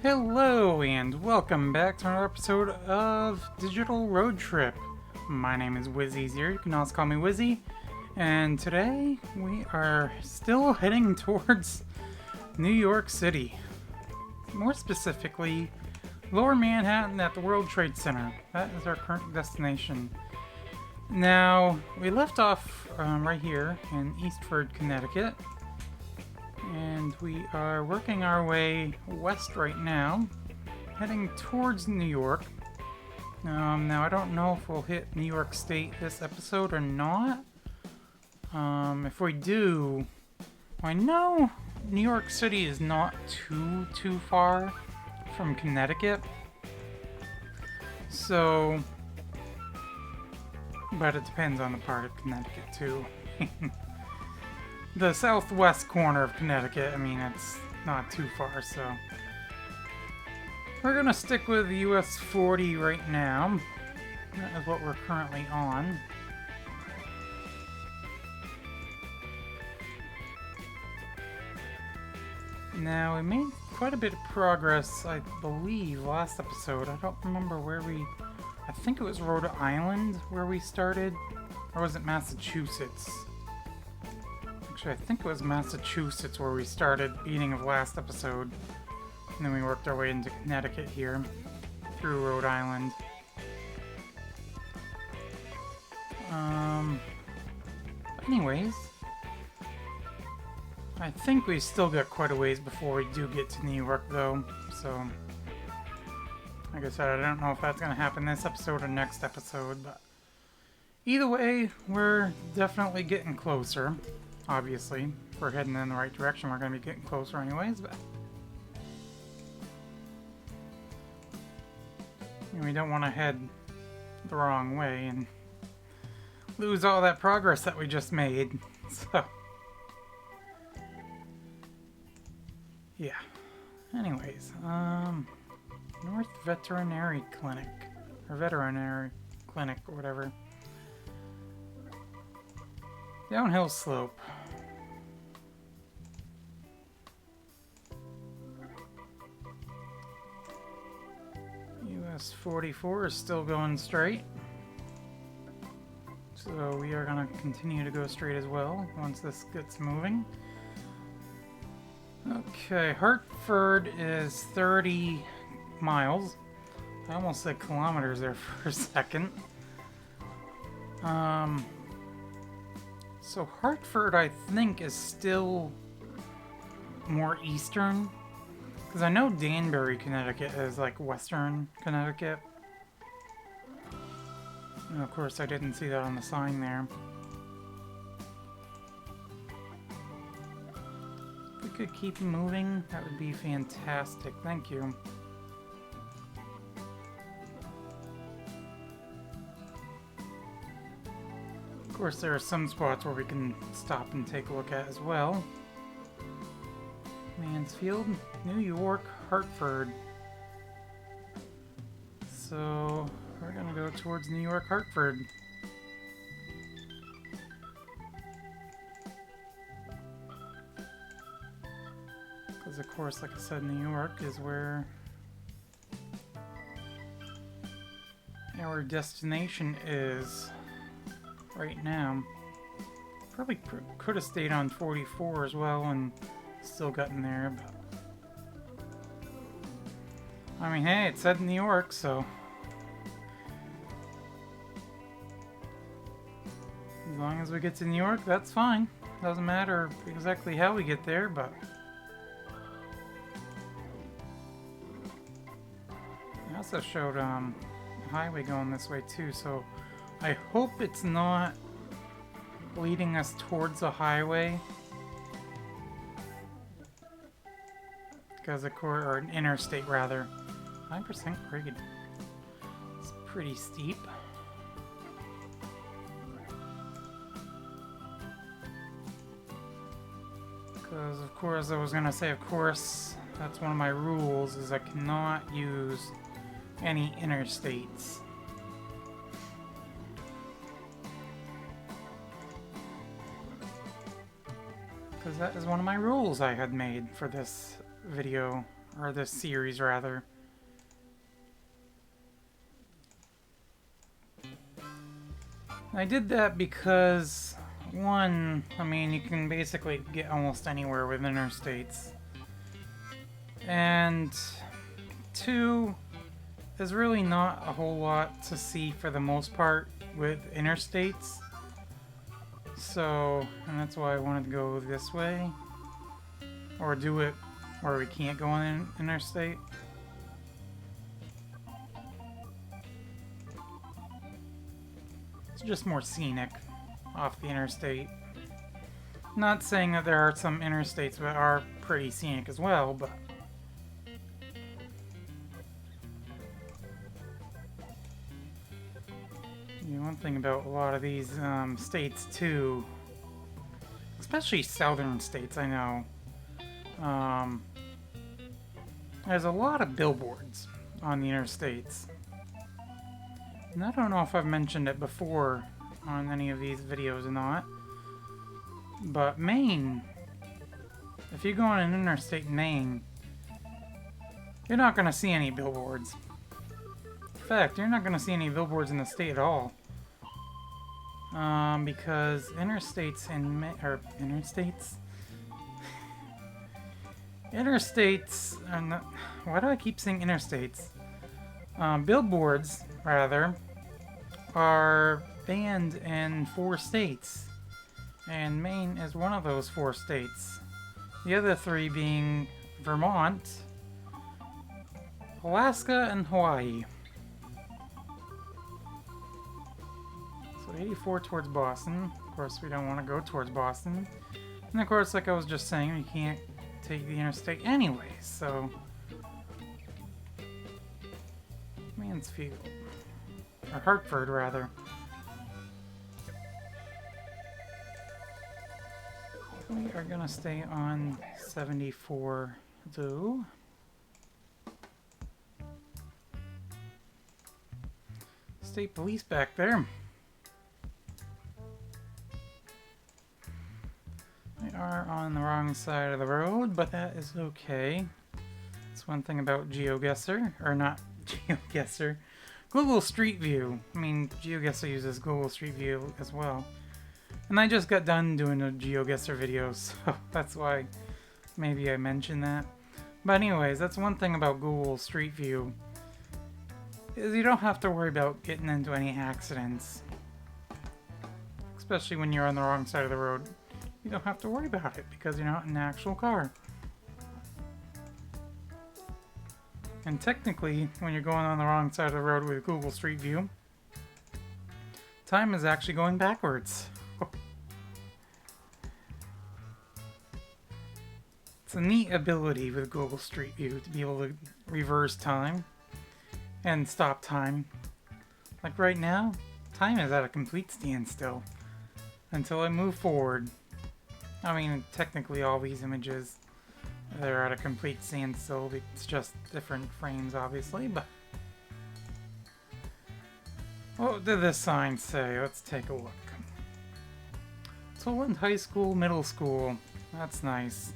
Hello and welcome back to another episode of Digital Road Trip. My name is Wizzy. You can also call me Wizzy. And today we are still heading towards New York City. More specifically, Lower Manhattan at the World Trade Center. That is our current destination. Now, we left off right here in Eastford, Connecticut. And we are working our way west right now, heading towards New York. Now, I don't know if we'll hit New York State this episode or not. If we do, I know New York City is not too far from Connecticut. So, but it depends on the part of Connecticut too. The southwest corner of Connecticut, I mean, it's not too far, so we're gonna stick with US 40 right now. That is what we're currently on. Now, we made quite a bit of progress, I believe, last episode. I don't remember where I think it was Rhode Island where we started, or was it Massachusetts? Actually, I think it was Massachusetts where we started, beginning of last episode. And then we worked our way into Connecticut here, through Rhode Island. Anyways, I think we still got quite a ways before we do get to New York, though. So, like I said, I don't know if that's going to happen this episode or next episode, but either way, we're definitely getting closer. Obviously, if we're heading in the right direction, we're going to be getting closer anyways, but we don't want to head the wrong way and lose all that progress that we just made. So, yeah. Anyways, North Veterinary Clinic, or Veterinary Clinic, or whatever. Downhill slope. US 44 is still going straight. So we are going to continue to go straight as well once this gets moving. Okay, Hartford is 30 miles. I almost said kilometers there for a second. So Hartford, I think, is still more eastern. Because I know Danbury, Connecticut is like western Connecticut. And of course, I didn't see that on the sign there. If we could keep moving, that would be fantastic. Thank you. Of course, there are some spots where we can stop and take a look at as well. Mansfield, New York, Hartford. So, we're gonna go towards New York, Hartford. Because, of course, like I said, New York is where our destination is right now. Probably could have stayed on 44 as well and still gotten there, but I mean, hey, it said New York, so as long as we get to New York, that's fine. Doesn't matter exactly how we get there, but it also showed a highway going this way too, so I hope it's not leading us towards a highway. Because of course, or an interstate rather. 9% grade. It's pretty steep. Because of course, I was gonna say, of course, that's one of my rules, is I cannot use any interstates. Because that is one of my rules I had made for this video or this series rather. I did that because, one, I mean, you can basically get almost anywhere with interstates. And two, there's really not a whole lot to see for the most part with interstates. So, and that's why I wanted to go this way. Or do it where we can't go on an interstate. It's just more scenic off the interstate. Not saying that there are some interstates that are pretty scenic as well, but one thing about a lot of these states too, especially southern states, I know, there's a lot of billboards on the interstates. And I don't know if I've mentioned it before on any of these videos or not, but Maine, if you go on an interstate in Maine, you're not going to see any billboards. In fact, you're not going to see any billboards in the state at all. Because interstates in interstates are not, why do I keep saying interstates? Billboards, rather, are banned in 4 states. And Maine is one of those 4 states. The other 3 being Vermont, Alaska, and Hawaii. So 84 towards Boston. Of course, we don't want to go towards Boston. And of course, like I was just saying, you can't take the interstate anyway, so Mansfield. Or Hartford, rather. We are going to stay on 74, though. State police back there. We are on the wrong side of the road, but that is okay. That's one thing about GeoGuessr, or not GeoGuessr, Google Street View. I mean, GeoGuessr uses Google Street View as well. And I just got done doing a GeoGuessr video, so that's why maybe I mentioned that. But anyways, that's one thing about Google Street View, is you don't have to worry about getting into any accidents. Especially when you're on the wrong side of the road. You don't have to worry about it because you're not in an actual car. And technically, when you're going on the wrong side of the road with Google Street View, time is actually going backwards. It's a neat ability with Google Street View to be able to reverse time and stop time. Like right now, time is at a complete standstill until I move forward. I mean, technically all these images, they're at a complete standstill. It's just different frames, obviously, but what did this sign say? Let's take a look. Toland High School, Middle School. That's nice.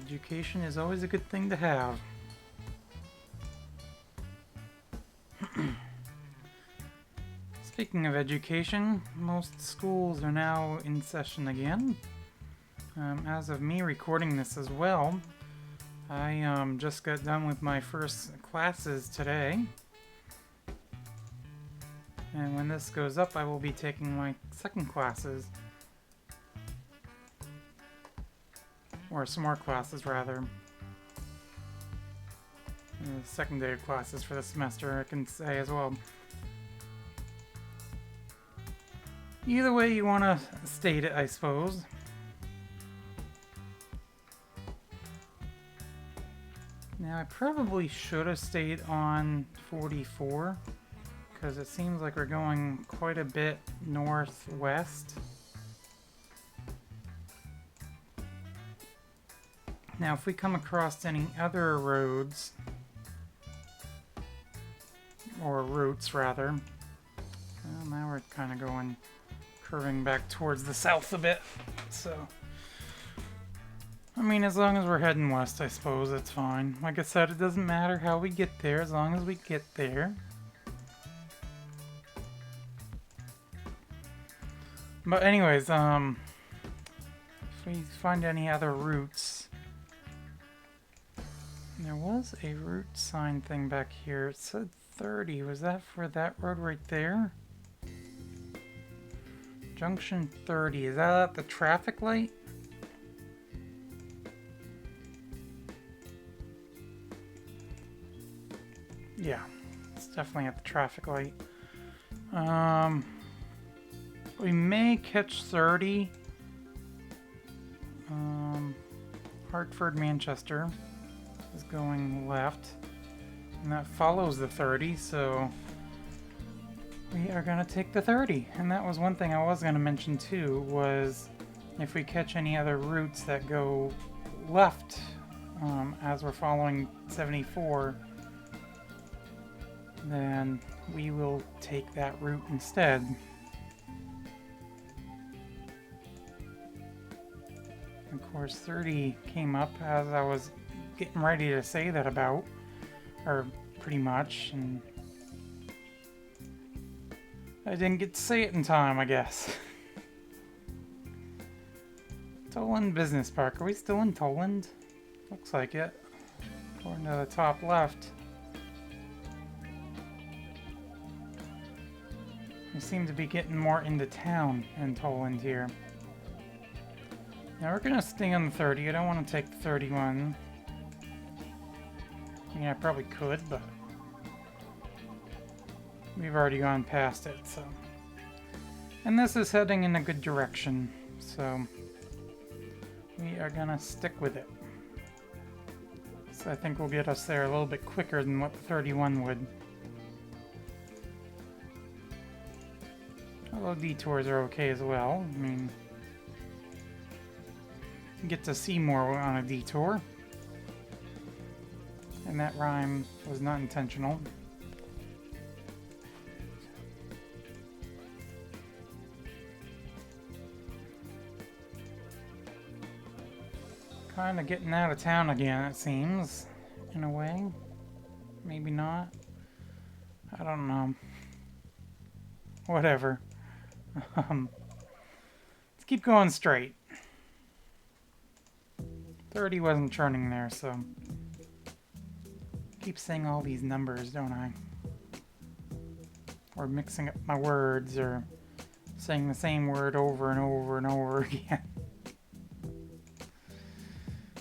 Education is always a good thing to have. Speaking of education, most schools are now in session again. As of me recording this as well, I just got done with my first classes today. And when this goes up, I will be taking my second classes. Or some more classes, rather. Secondary classes for the semester, I can say as well. Either way you want to state it, I suppose. Now, I probably should have stayed on 44, because it seems like we're going quite a bit northwest. Now, if we come across any other roads, or routes rather, well, now we're kind of going, curving back towards the south a bit, so I mean, as long as we're heading west, I suppose that's fine. Like I said, it doesn't matter how we get there, as long as we get there. But anyways, if we find any other routes... There was a route sign thing back here. It said 30. Was that for that road right there? Junction 30. Is that at the traffic light? Yeah, it's definitely at the traffic light. We may catch 30. Hartford, Manchester is going left, and that follows the 30, so we are going to take the 30. And that was one thing I was going to mention too, was if we catch any other routes that go left as we're following 74, then we will take that route instead. Of course, 30 came up as I was getting ready to say that about, or pretty much, and I didn't get to say it in time, I guess. Toland Business Park. Are we still in Toland? Looks like it, according to the top left. We seem to be getting more into town in Toland here. Now we're gonna stay on the 30. I don't want to take the 31. I mean, I probably could, but we've already gone past it, so. And this is heading in a good direction, so we are gonna stick with it. So I think we'll get us there a little bit quicker than what the 31 would. Although detours are okay as well. I mean, you get to see more on a detour. And that rhyme was not intentional. Kind of getting out of town again, it seems, in a way. Maybe not. I don't know. Whatever. Let's keep going straight. 30 wasn't turning there, so keep saying all these numbers, don't I? Or mixing up my words, or saying the same word over and over and over again.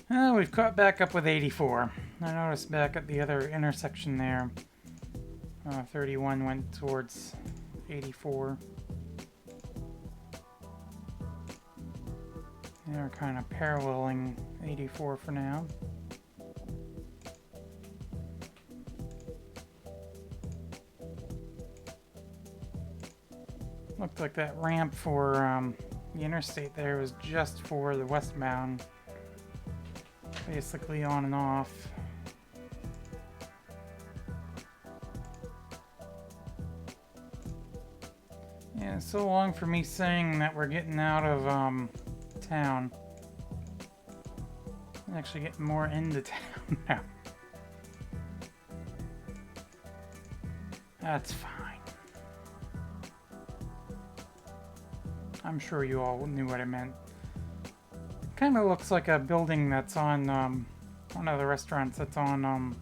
We've caught back up with 84. I noticed back at the other intersection there, 31 went towards 84. They're kind of paralleling 84 for now. Looked like that ramp for the interstate there was just for the westbound. Basically on and off. Yeah, it's so long for me saying that we're getting out of town. I'm actually getting more into town now. That's fine. I'm sure you all knew what I meant. Kind of looks like a building that's on one of the restaurants that's on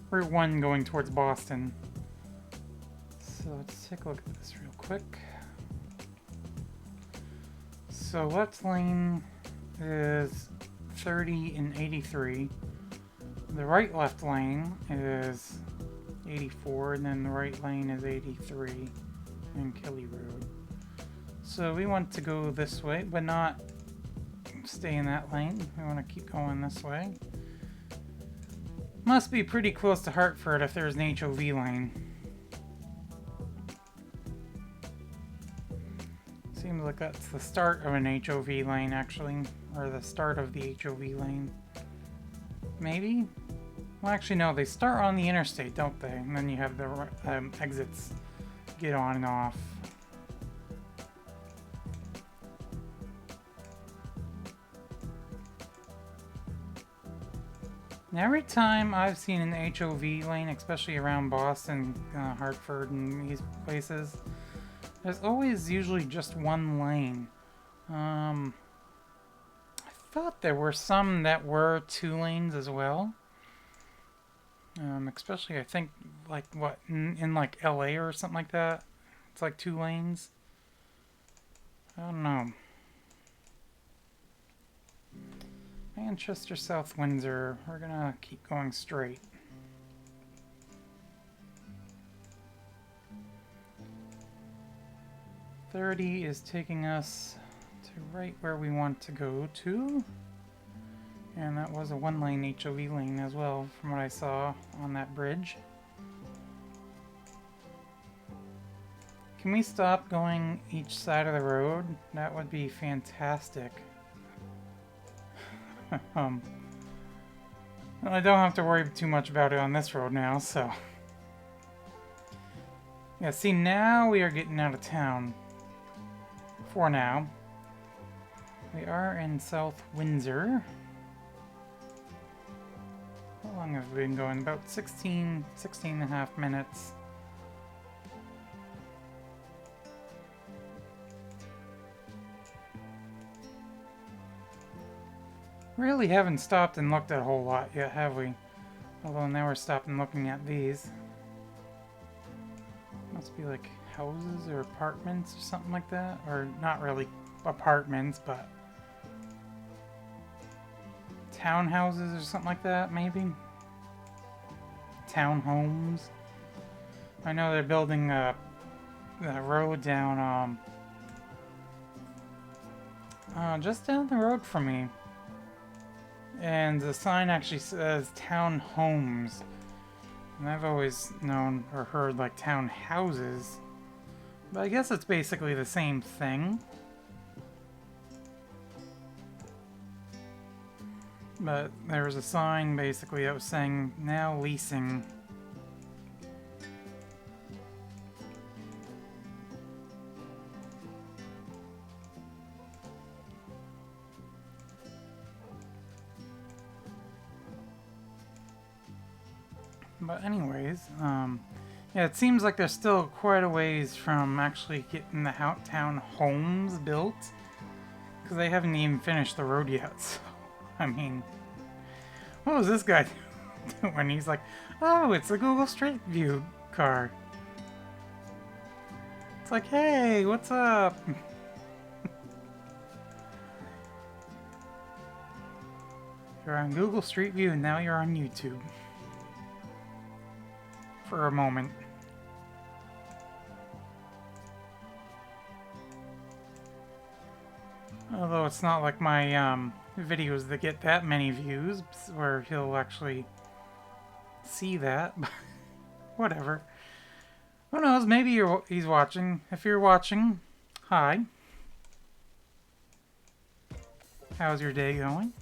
Route 1 going towards Boston. So let's take a look at this real quick. So left lane is 30 and 83. The right left lane is 84, and then the right lane is 83 in Kelly Road. So we want to go this way, but not stay in that lane. We want to keep going this way. Must be pretty close to Hartford if there's an HOV lane. Seems like that's the start of an HOV lane, actually. Or the start of the HOV lane. Maybe? Well, actually, no. They start on the interstate, don't they? And then you have the exits get on and off. Every time I've seen an HOV lane, especially around Boston, Hartford, and these places, there's always usually just one lane. I thought there were some that were 2 lanes as well. Especially, I think, like, what, in like LA or something like that? It's like 2 lanes. I don't know. Manchester, South Windsor. We're gonna keep going straight. .30 is taking us to right where we want to go to. And that was a 1-lane HOV lane as well, from what I saw on that bridge. Can we stop going each side of the road? That would be fantastic. Well, I don't have to worry too much about it on this road now, so... Yeah, see, now we are getting out of town. For now. We are in South Windsor. How long have we been going? About 16 and a half minutes. Really haven't stopped and looked at a whole lot yet, have we? Although now we're stopping looking at these. Must be like houses or apartments or something like that. Or not really apartments, but townhouses or something like that, maybe? Townhomes. I know they're building a road down, just down the road from me. And the sign actually says townhomes. And I've always known or heard like townhouses. But I guess it's basically the same thing. But there was a sign basically that was saying now leasing. But anyways, yeah, it seems like there's still quite a ways from actually getting the town homes built. Because they haven't even finished the road yet, so, I mean, what was this guy doing? He's like, oh, it's the Google Street View car. It's like, hey, what's up? You're on Google Street View and now you're on YouTube. For a moment. Although it's not like my videos that get that many views where he'll actually see that, but whatever. Who knows, maybe he's watching. If you're watching, hi. How's your day going?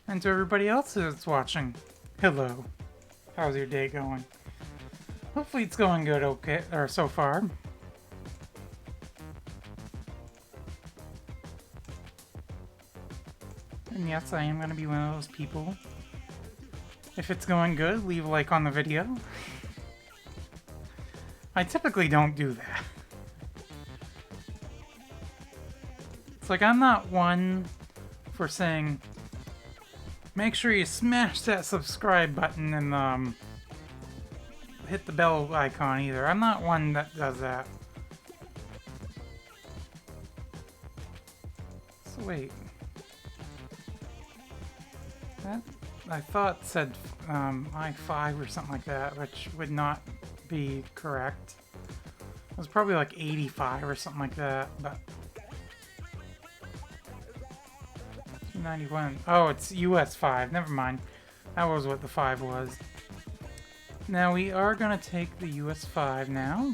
And to everybody else that's watching, hello. How's your day going? Hopefully it's going good, okay, or so far. And yes, I am going to be one of those people. If it's going good, leave a like on the video. I typically don't do that. It's like I'm not one for saying, make sure you smash that subscribe button and hit the bell icon either. I'm not one that does that. So wait. That I thought said I-5 or something like that, which would not be correct. It was probably like 85 or something like that, but 291. Oh, it's US 5. Never mind. That was what the 5 was. Now we are going to take the US 5 now.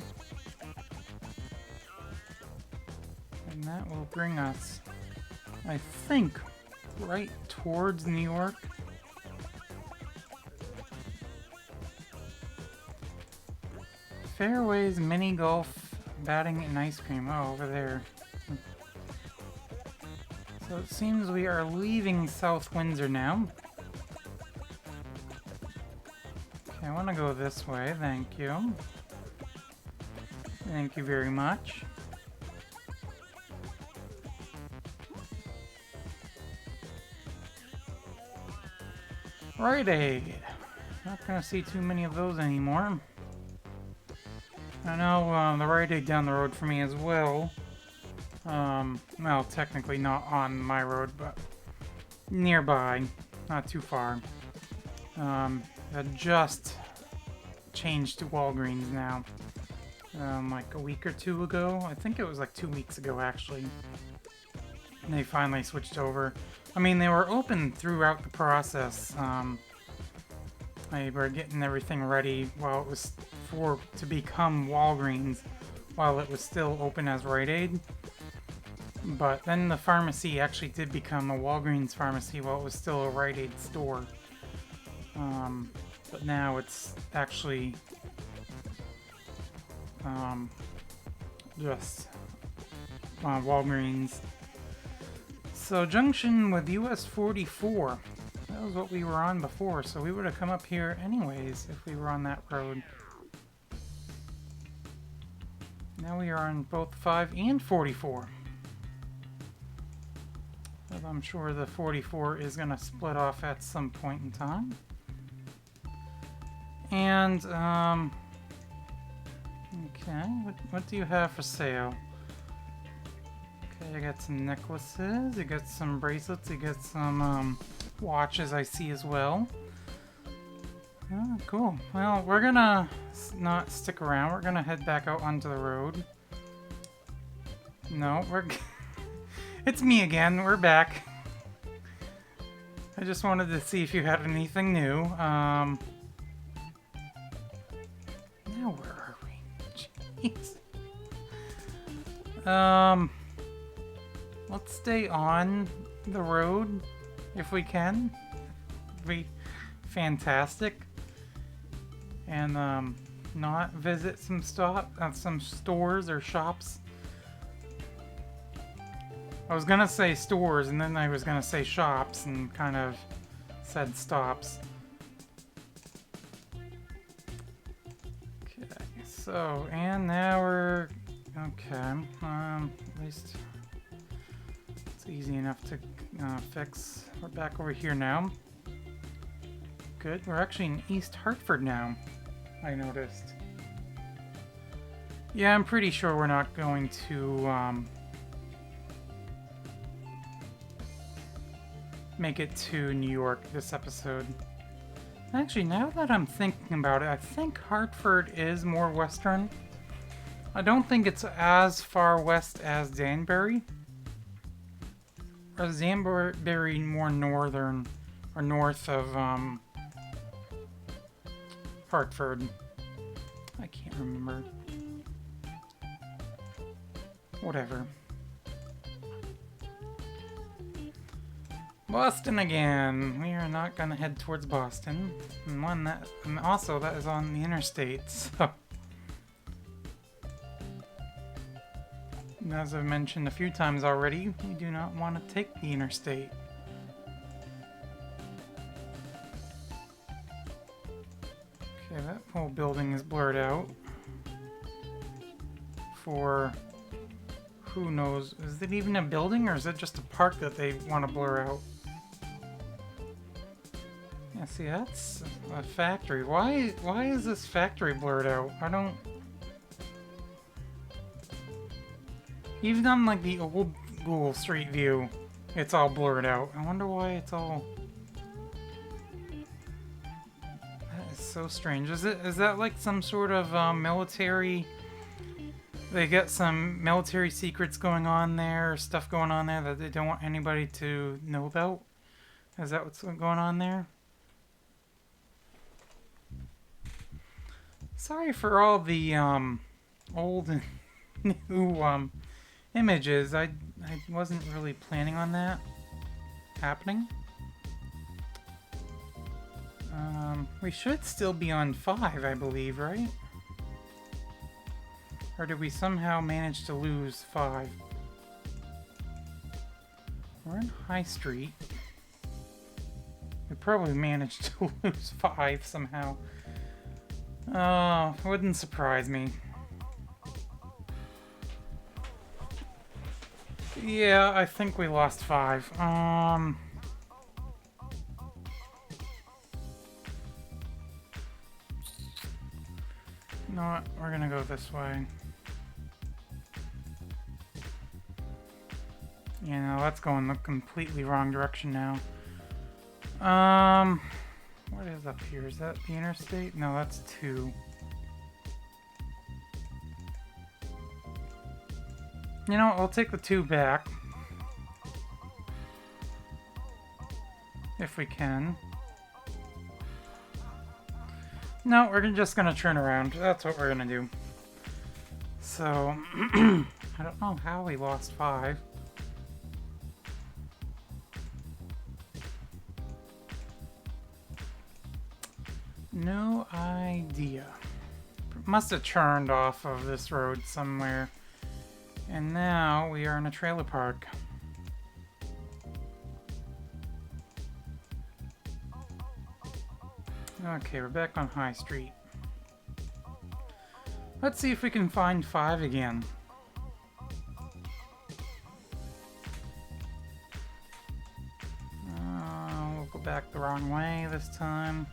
And that will bring us, I think, right towards New York. Fairways, mini golf, batting, and ice cream. Oh, over there. So it seems we are leaving South Windsor now. Okay, I want to go this way, thank you. Thank you very much. Rite Aid. Not gonna see too many of those anymore. I know the Rite Aid down the road for me as well. Well, technically not on my road, but nearby, not too far. That just changed to Walgreens now. Like a week or two ago. I think it was like 2 weeks ago, actually. And they finally switched over. I mean, they were open throughout the process. They were getting everything ready while it was to become Walgreens, while it was still open as Rite Aid. But then the pharmacy actually did become a Walgreens pharmacy while it was still a Rite Aid store. But now it's actually just Walgreens. So junction with US 44. That was what we were on before, so we would have come up here anyways if we were on that road. Now we are on both 5 and 44. But I'm sure the 44 is going to split off at some point in time. And, okay, what do you have for sale? Okay, I got some necklaces, you got some bracelets, you got some, watches I see as well. Oh, cool. Well, we're gonna not stick around. We're gonna head back out onto the road. No, it's me again. We're back. I just wanted to see if you had anything new. Now where are we? Jeez. Let's stay on the road if we can. It'd be fantastic. And not visit some stores or shops. I was gonna say stores and then I was gonna say shops and kind of said stops. Okay, so and now we're okay. At least it's easy enough to fix. We're back over here now. Good. We're actually in East Hartford now, I noticed. Yeah, I'm pretty sure we're not going to make it to New York this episode. Actually, now that I'm thinking about it, I think Hartford is more western. I don't think it's as far west as Danbury. Or is Danbury more northern or north of Hartford? I can't remember. Whatever. Boston again. We are not gonna head towards Boston. And also that is on the interstate, so. As I've mentioned a few times already, we do not want to take the interstate. Okay, that whole building is blurred out. For who knows? Is it even a building or is it just a park that they want to blur out? Yeah, see, that's a factory. Why is this factory blurred out? I don't... Even on, like, the old Google Street View, it's all blurred out. I wonder why it's all... That is so strange. Is that, like, some sort of, military... They get some military secrets going on there, or stuff going on there that they don't want anybody to know about? Is that what's going on there? Sorry for all the, old and new, images. I wasn't really planning on that happening. We should still be on 5, I believe, right? Or did we somehow manage to lose 5? We're in High Street. We probably managed to lose 5 somehow. Oh, wouldn't surprise me. Yeah, I think we lost 5. You know what? We're gonna go this way. You know, that's going the completely wrong direction now. What is up here? Is that the interstate? No, that's 2. You know what? We'll take the 2 back. If we can. No, we're just gonna turn around. That's what we're gonna do. So, I don't know how we lost 5. No idea. Must have turned off of this road somewhere. And now we are in a trailer park. Okay, we're back on High Street. Let's see if we can find 5 again. We'll go back the wrong way this time.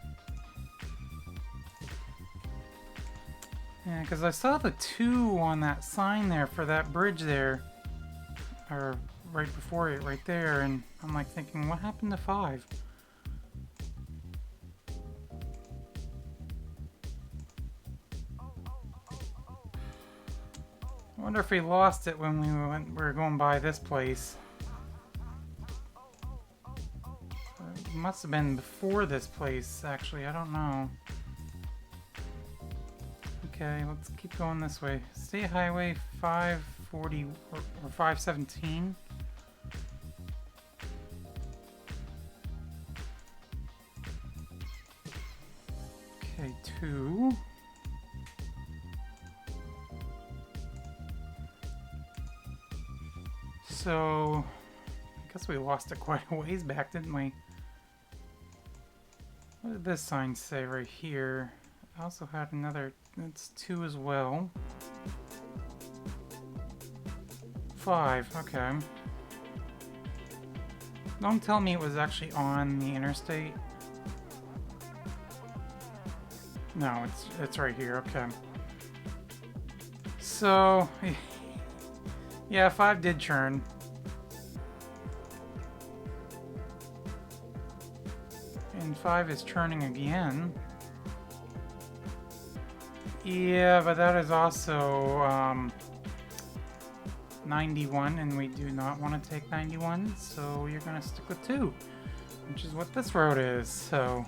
Yeah, because I saw the 2 on that sign there for that bridge there. Or right before it, right there. And I'm like thinking, what happened to 5? I wonder if we lost it when we were going by this place. It must have been before this place, actually. I don't know. Okay, let's keep going this way. State Highway 540 or 517. Okay, 2. So, I guess we lost it quite a ways back, didn't we? What did this sign say right here? I also had another, that's 2 as well. 5, okay. Don't tell me it was actually on the interstate. No, it's right here, okay. So, yeah, 5 did churn. And 5 is churning again. Yeah, but that is also 91, and we do not want to take 91, so you're going to stick with 2, which is what this road is, so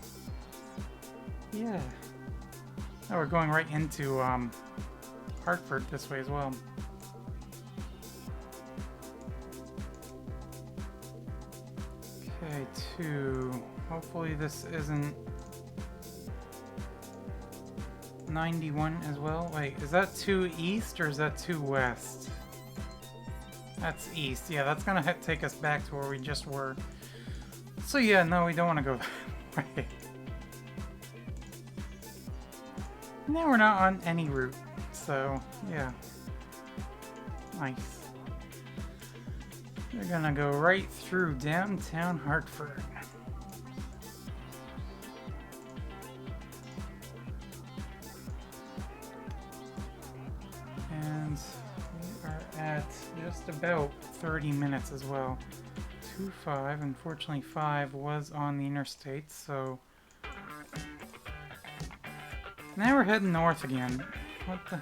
yeah. Now we're going right into Hartford this way as well. Okay, 2. Hopefully this isn't 91 as well. Wait, is that 2 east or is that 2 west? That's east. Yeah, that's gonna take us back to where we just were. So yeah, no, we don't want to go that way. Now we're not on any route, so yeah. Nice. We're gonna go right through downtown Hartford. And we are at just about 30 minutes as well. 2-5. Unfortunately, 5 was on the interstate, so now we're heading north again. What the?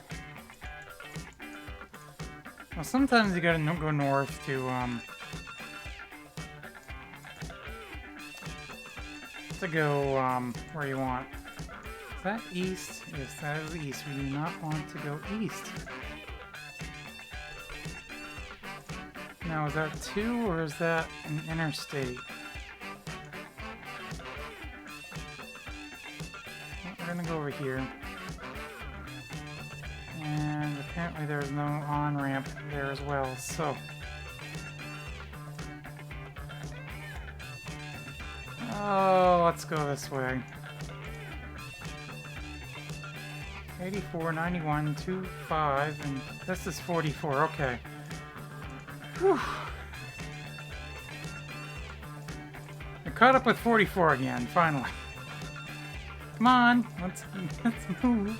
Well, sometimes you gotta go north to go where you want. Is that east? Yes, that is east. We do not want to go east. Now, is that 2 or is that an interstate? Well, we're gonna go over here. And apparently there's no on-ramp there as well, so Oh, let's go this way. 84, 91, 25, and this is 44. Okay. Whew. I caught up with 44 again, finally. Come on, let's move.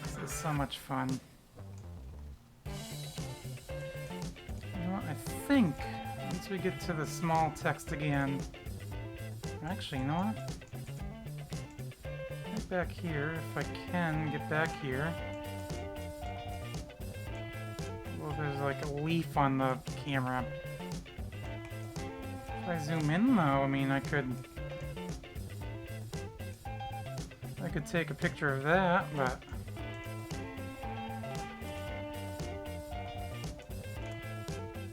This is so much fun. You know what, I think once we get to the small text again... Actually, you know what? Get back here, if I can get back here. Well, there's like a leaf on the camera. If I zoom in though, I mean, I could take a picture of that, but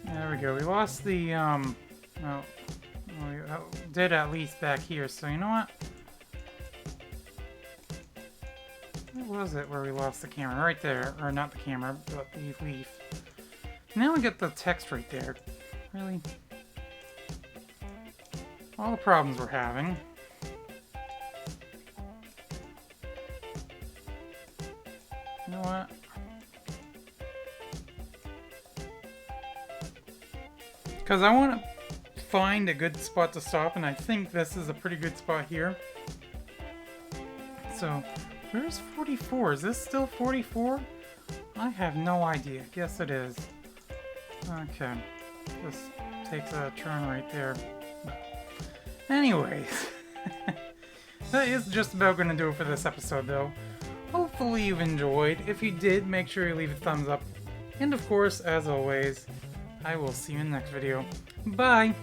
there we go. We lost the well, we did at least back here. So you know what? Where was it where we lost the camera? Right there, or not the camera, but the leaf. Now we get the text right there. Really? All the problems we're having. You know what? Because I want to find a good spot to stop, and I think this is a pretty good spot here. So, where's 44? Is this still 44? I have no idea. Guess it is. Okay. This takes a turn right there. Anyways. That is just about going to do it for this episode, though. Hopefully you've enjoyed. If you did, make sure you leave a thumbs up. And of course, as always, I will see you in the next video. Bye!